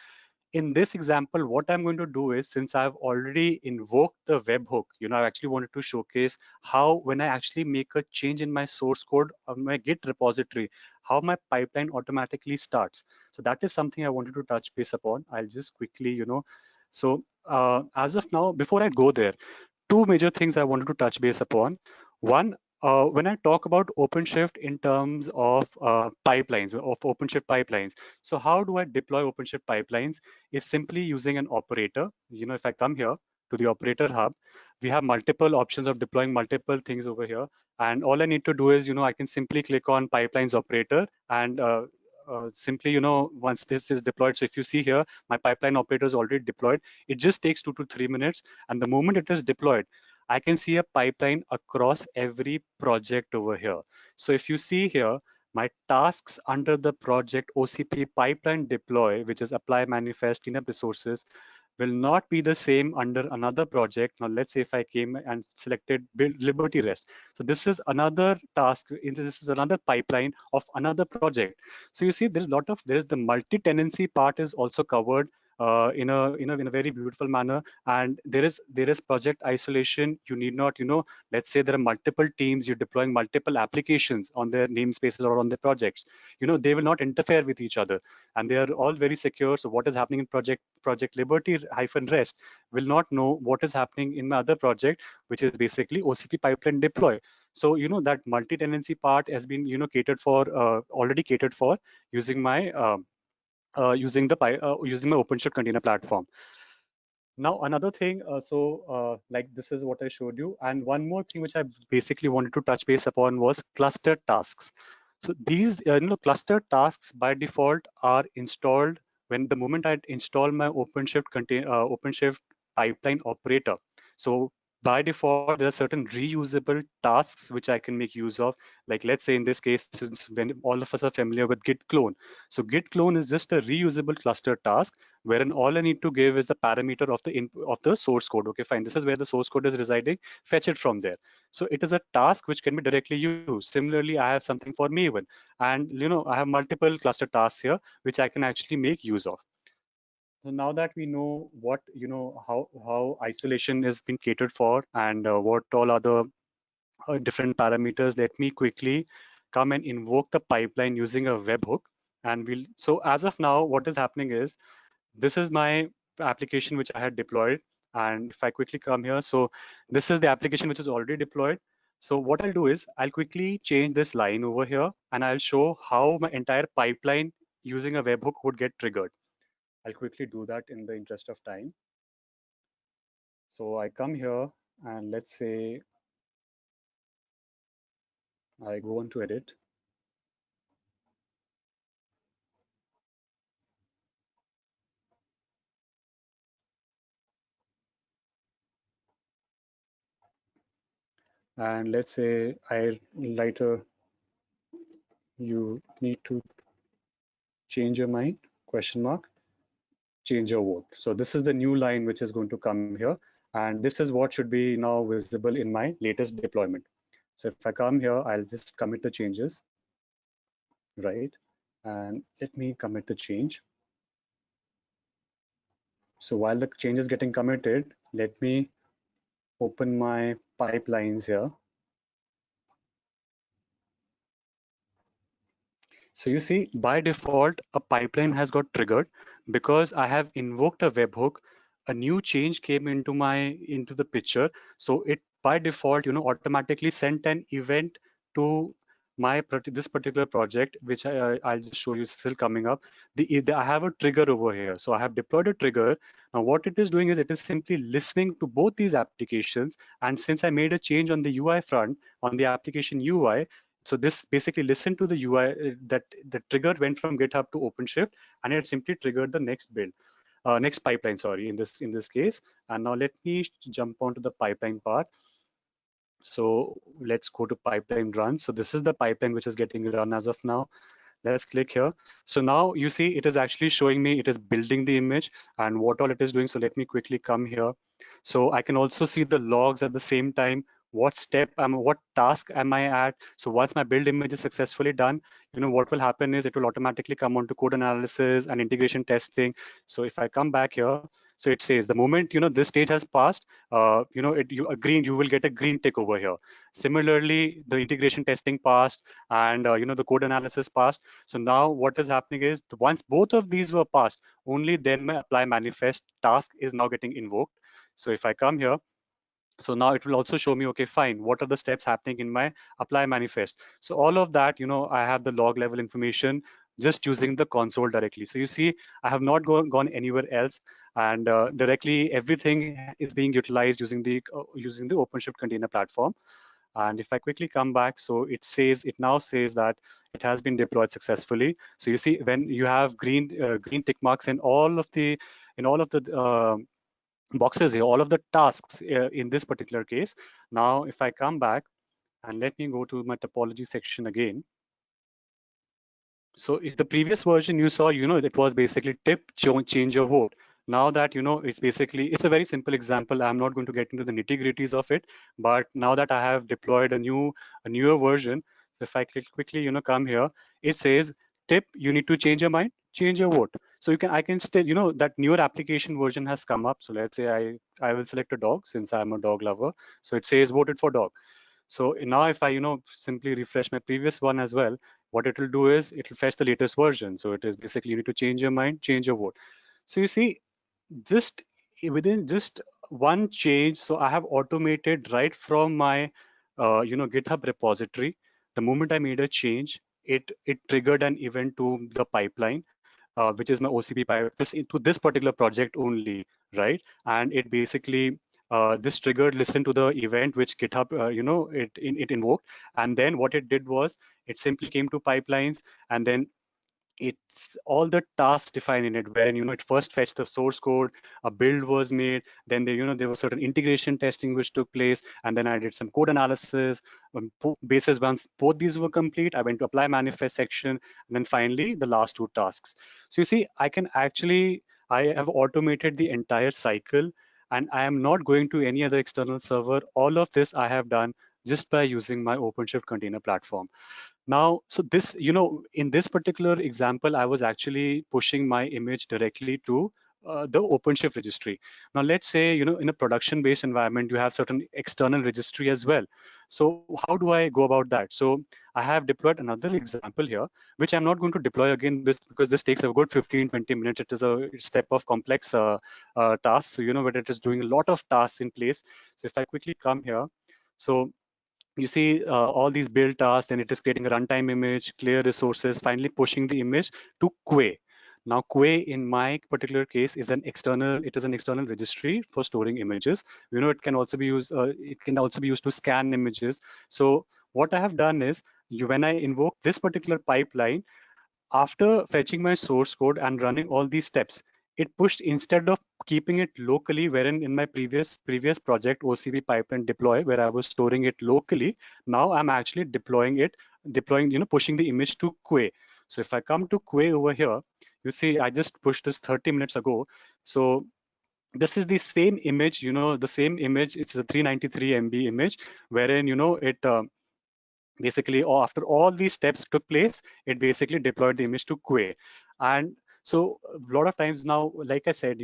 In this example, what I'm going to do is, since I've already invoked the webhook, I actually wanted to showcase how, when I actually make a change in my source code on my Git repository, how my pipeline automatically starts. So that is something I wanted to touch base upon. I'll just quickly, so as of now, before I go there, two major things I wanted to touch base upon. One, when I talk about OpenShift in terms of pipelines, of OpenShift pipelines, so how do I deploy OpenShift pipelines is simply using an operator. If I come here to the operator hub, we have multiple options of deploying multiple things over here. And all I need to do is, I can simply click on pipelines operator, and simply, once this is deployed, so if you see here, my pipeline operator is already deployed. It just takes 2 to 3 minutes. And the moment it is deployed, I can see a pipeline across every project over here. So if you see here, my tasks under the project OCP pipeline deploy, which is apply manifest cleanup resources, will not be the same under another project. Now, let's say if I came and selected build Liberty Rest. So this is another task. This is another pipeline of another project. So you see, there's the multi-tenancy part is also covered in a very beautiful manner, and there is project isolation. You need not, let's say there are multiple teams, you're deploying multiple applications on their namespaces or on their projects. They will not interfere with each other, and they are all very secure. So what is happening in project Liberty-Rest will not know what is happening in my other project, which is basically OCP pipeline deploy. So that multi-tenancy part has been catered for, already catered for, using my using my OpenShift container platform. Now another thing, like this is what I showed you, and one more thing which I basically wanted to touch base upon was clustered tasks. So these clustered tasks by default are installed when the moment I install my OpenShift pipeline operator. So by default, there are certain reusable tasks which I can make use of. Like let's say in this case, since when all of us are familiar with git clone. So git clone is just a reusable cluster task wherein all I need to give is the parameter of the source code. Okay, fine. This is where the source code is residing. Fetch it from there. So it is a task which can be directly used. Similarly, I have something for Maven, and I have multiple cluster tasks here which I can actually make use of. So now that we know what how isolation is being catered for, and what all other different parameters, let me quickly come and invoke the pipeline using a webhook. And so as of now, what is happening is, this is my application which I had deployed. And if I quickly come here, so this is the application which is already deployed. So what I'll do is I'll quickly change this line over here, and I'll show how my entire pipeline using a webhook would get triggered. I'll quickly do that in the interest of time. So I come here, and let's say I go on to edit. And let's say later you need to change your mind, question mark, change your vote. So this is the new line which is going to come here. And this is what should be now visible in my latest deployment. So if I come here, I'll just commit the changes, right? And let me commit the change. So while the change is getting committed, let me open my pipelines here. So you see, by default, a pipeline has got triggered because I have invoked a webhook. A new change came into the picture. So it by default, automatically sent an event to this particular project, which I'll just show you still coming up. I have a trigger over here. So I have deployed a trigger. Now what it is doing is it is simply listening to both these applications. And since I made a change on the UI front, on the application UI, so this basically listened to the UI, that the trigger went from GitHub to OpenShift, and it simply triggered the next next pipeline, sorry, in this case. And now let me jump onto the pipeline part. So let's go to pipeline run. So this is the pipeline which is getting run as of now. Let's click here. So now you see it is actually showing me, it is building the image and what all it is doing. So let me quickly come here. So I can also see the logs at the same time. What task am I at? So once my build image is successfully done, what will happen is it will automatically come on to code analysis and integration testing. So if I come back here, so it says the moment this stage has passed, you will get a green tick over here. Similarly, the integration testing passed, and the code analysis passed. So now what is happening is, once both of these were passed, only then my apply manifest task is now getting invoked. So if I come here, so now it will also show me, okay, fine, what are the steps happening in my apply manifest. So all of that, I have the log level information just using the console directly. So you see, I have not gone anywhere else, and directly everything is being utilized using the OpenShift container platform. And if I quickly come back, so it now says that it has been deployed successfully. So you see, when you have green tick marks in all of the boxes here, all of the tasks in this particular case. Now, if I come back and let me go to my topology section again. So if the previous version you saw, it was basically tip, change your vote. now that, it's basically, it's a very simple example. I'm not going to get into the nitty-gritties of it, but now that I have deployed a newer version, so if I quickly, come here, it says, tip, you need to change your mind, change your vote. So I can still, that newer application version has come up. So let's say I will select a dog since I'm a dog lover. So it says voted for dog. So now if I, simply refresh my previous one as well, what it will do is it will fetch the latest version. So it is basically, you need to change your mind, change your vote. So you see, just within just one change, so I have automated right from my, GitHub repository. The moment I made a change, it triggered an event to the pipeline, which is my OCP pipe, to this particular project only, right? And it basically, this triggered listen to the event which GitHub, it invoked, and then what it did was it simply came to pipelines, and then it's all the tasks defined in it, wherein, it first fetched the source code, a build was made, then there was certain integration testing which took place, and then I did some code analysis. Basis, once both these were complete, I went to apply manifest section, and then finally the last two tasks. So you see, I have automated the entire cycle, and I am not going to any other external server. All of this I have done just by using my OpenShift container platform. Now, so this, in this particular example, I was actually pushing my image directly to the OpenShift registry. Now, let's say, in a production-based environment, you have certain external registry as well. So how do I go about that? So I have deployed another example here, which I'm not going to deploy again because this takes a good 15, 20 minutes. It is a step of complex tasks. So, but it is doing a lot of tasks in place. So if I quickly come here, so you see all these build tasks, then it is creating a runtime image, clear resources, finally pushing the image to Quay. Now, Quay in my particular case is an external registry for storing images. It can also be used to scan images. So what I have done is, when I invoke this particular pipeline, after fetching my source code and running all these steps, it pushed, instead of keeping it locally, wherein in my previous project OCP pipeline deploy, where I was storing it locally, now I'm actually pushing the image to Quay. So if I come to Quay over here, you see I just pushed this 30 minutes ago. So this is the same image, the same image. It's a 393 MB image, wherein it basically, after all these steps took place, it basically deployed the image to Quay. And so a lot of times now, like I said,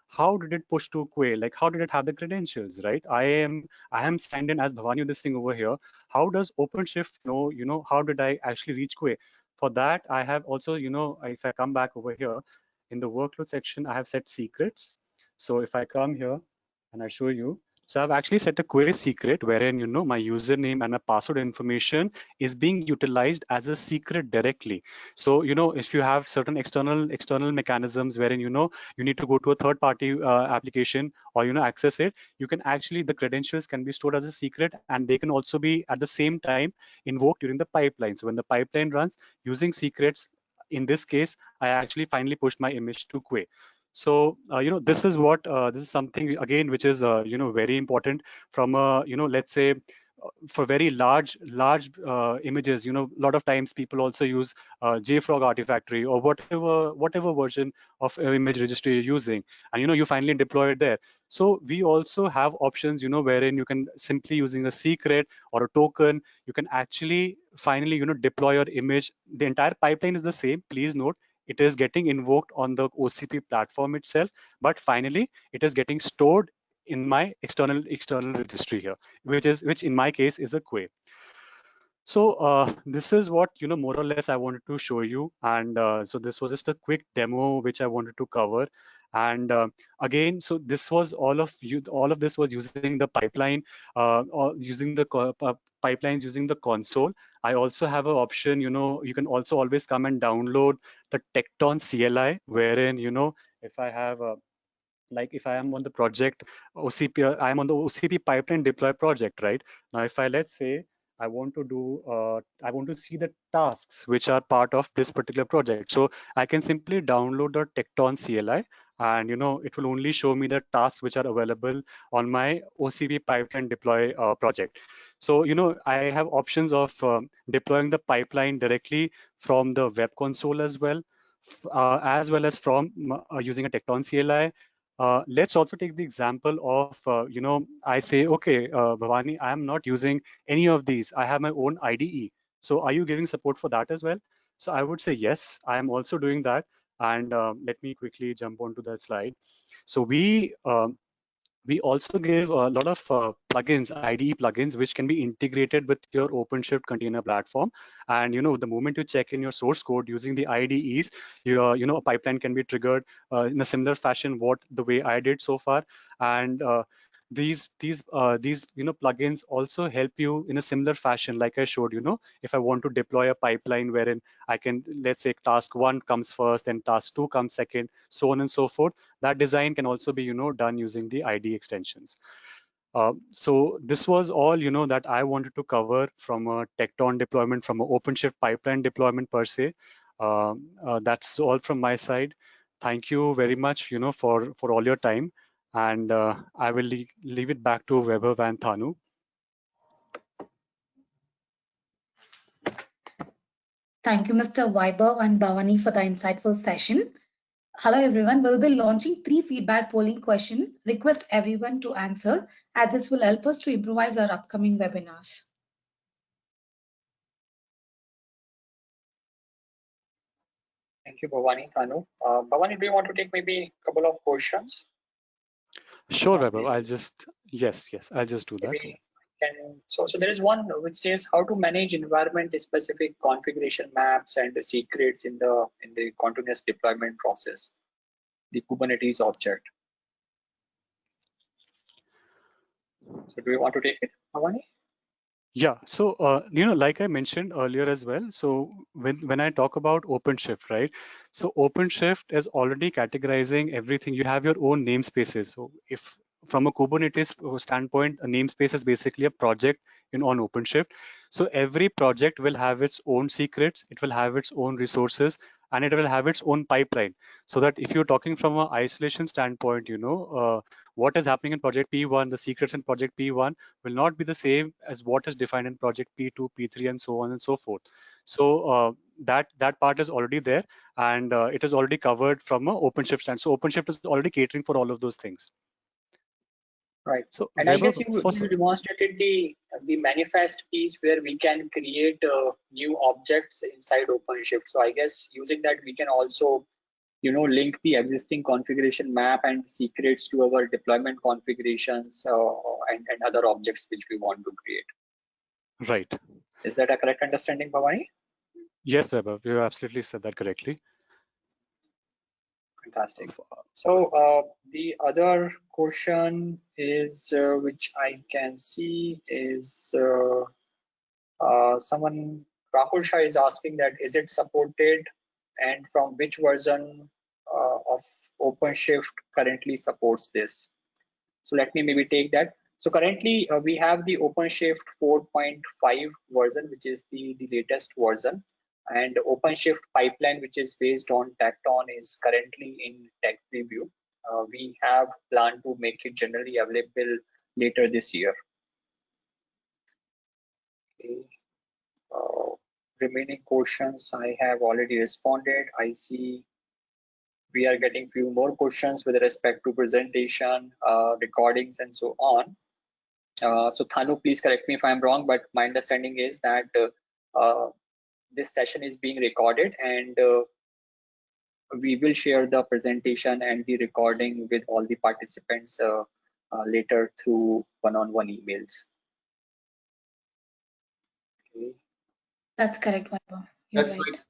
how did it push to Quay? Like, how did it have the credentials, right? I am signed in as Bhavani, this thing over here. How does OpenShift know, how did I actually reach Quay? For that, I have also, if I come back over here in the workload section, I have set secrets. So if I come here and I show you, so I've actually set a query secret wherein, my username and my password information is being utilized as a secret directly. So, if you have certain external mechanisms wherein, you need to go to a third party application or, access it, you can actually, the credentials can be stored as a secret, and they can also be at the same time invoked during the pipeline. So when the pipeline runs using secrets, in this case, I actually finally pushed my image to Quay. So this is something again which is very important from a, let's say, for very large images. A lot of times people also use JFrog Artifactory or whatever version of image registry you're using, and you finally deploy it there. So we also have options, wherein you can simply, using a secret or a token, you can actually finally deploy your image. The entire pipeline is the same, please note. It is getting invoked on the OCP platform itself, but finally it is getting stored in my external registry here, which in my case is a Quay. So this is what, more or less I wanted to show you. And so this was just a quick demo which I wanted to cover. And again, so this was all of this was using the pipeline, or using the pipelines using the console. I also have an option, you can also always come and download the Tekton CLI, wherein, if I have like if I am on the project OCP, I am on the OCP pipeline deploy project, right? Now, if I, let's say, I want to see the tasks which are part of this particular project. So I can simply download the Tekton CLI, and it will only show me the tasks which are available on my OCP pipeline deploy project. So I have options of deploying the pipeline directly from the web console as well. as well as from using a Tekton CLI. Let's also take the example of, I say, okay, Bhavani, I am not using any of these. I have my own IDE. So are you giving support for that as well? So I would say yes, I am also doing that. And let me quickly jump onto that slide. So we also give a lot of plugins, IDE plugins, which can be integrated with your OpenShift container platform. And the moment you check in your source code using the IDEs, a pipeline can be triggered in a similar fashion, the way I did so far. And these plugins also help you in a similar fashion, like I showed. If I want to deploy a pipeline wherein I can, let's say, task 1 comes first, then task 2 comes second, so on and so forth. That design can also be done using the IDE extensions. So this was all that I wanted to cover from a Tekton deployment, from an OpenShift pipeline deployment per se. That's all from my side. Thank you very much for all your time, and I will leave it back to Vaibhav and Thanu. Thank you, Mr. Vaibhav and Bhavani, for the insightful session. Hello, everyone. We'll be launching 3 feedback polling questions. Request everyone to answer, as this will help us to improvise our upcoming webinars. Thank you, Bhavani, Thanu. Bhavani, do you want to take maybe a couple of questions? Sure, Vaibhav. I'll just do that. Maybe so there is one which says how to manage environment specific configuration maps and the secrets in the continuous deployment process, the Kubernetes object. So do you want to take it, Bhavani? Yeah, so like I mentioned earlier as well, so when I talk about OpenShift, right? So OpenShift is already categorizing everything. You have your own namespaces. So if from a Kubernetes standpoint, a namespace is basically a project on OpenShift. So every project will have its own secrets, it will have its own resources, and it will have its own pipeline. So that if you're talking from an isolation standpoint, what is happening in project P1, the secrets in project P1 will not be the same as what is defined in project P2, P3, and so on and so forth. So that part is already there, and it is already covered from an OpenShift stand. So OpenShift is already catering for all of those things. Right. So and I guess you demonstrated the manifest piece where we can create new objects inside OpenShift. So I guess using that we can also link the existing configuration map and secrets to our deployment configurations and other objects which we want to create. Right. Is that a correct understanding, Bhavani? Yes, Vaibhav, you absolutely said that correctly. Fantastic. So the other question is, which I can see is someone, Rahul Shah, is asking that is it supported and from which version of OpenShift currently supports this? So let me maybe take that. So currently we have the OpenShift 4.5 version, which is the latest version, and OpenShift pipeline, which is based on Tekton, is currently in tech preview. We have planned to make it generally available later this year. Okay. Remaining questions I have already responded. I see we are getting few more questions with respect to presentation, recordings, and so on. So Thanu, please correct me if I'm wrong, but my understanding is that this session is being recorded, and we will share the presentation and the recording with all the participants later through one-on-one emails. Okay. That's correct, Vaibhav. That's right.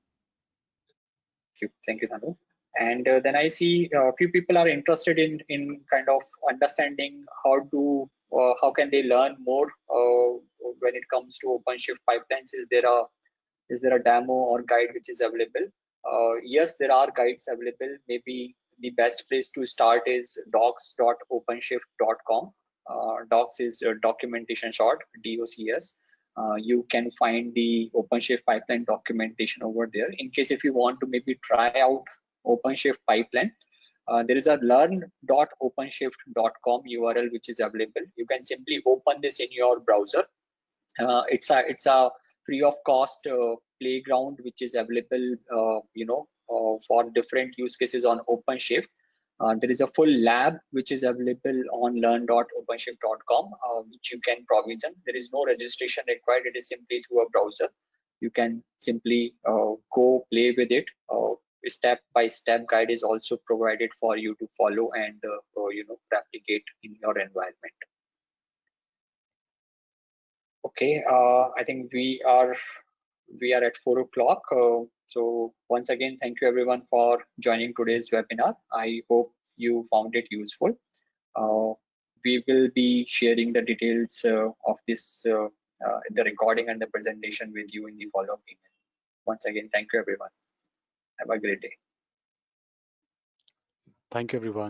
Thank you, Thanu. And then I see a few people are interested in kind of understanding how can they learn more when it comes to OpenShift pipelines. Is there a demo or guide which is available? Yes, there are guides available. Maybe the best place to start is docs.openshift.com. Docs is documentation short, DOCS. You can find the OpenShift pipeline documentation over there. In case if you want to maybe try out OpenShift pipeline, there is a learn.openshift.com URL which is available. You can simply open this in your browser. It's a free of cost playground which is available for different use cases on OpenShift. There is a full lab which is available on learn.openshift.com, which you can provision. There is no registration required. It is simply through a browser. You can simply go play with it. Step-by-step guide is also provided for you to follow and replicate in your environment. Okay, I think we are at 4 o'clock. So once again, thank you everyone for joining today's webinar. I hope you found it useful. We will be sharing the details of this, the recording and the presentation with you in the follow-up email. Once again, thank you everyone. Have a great day. Thank you, everyone.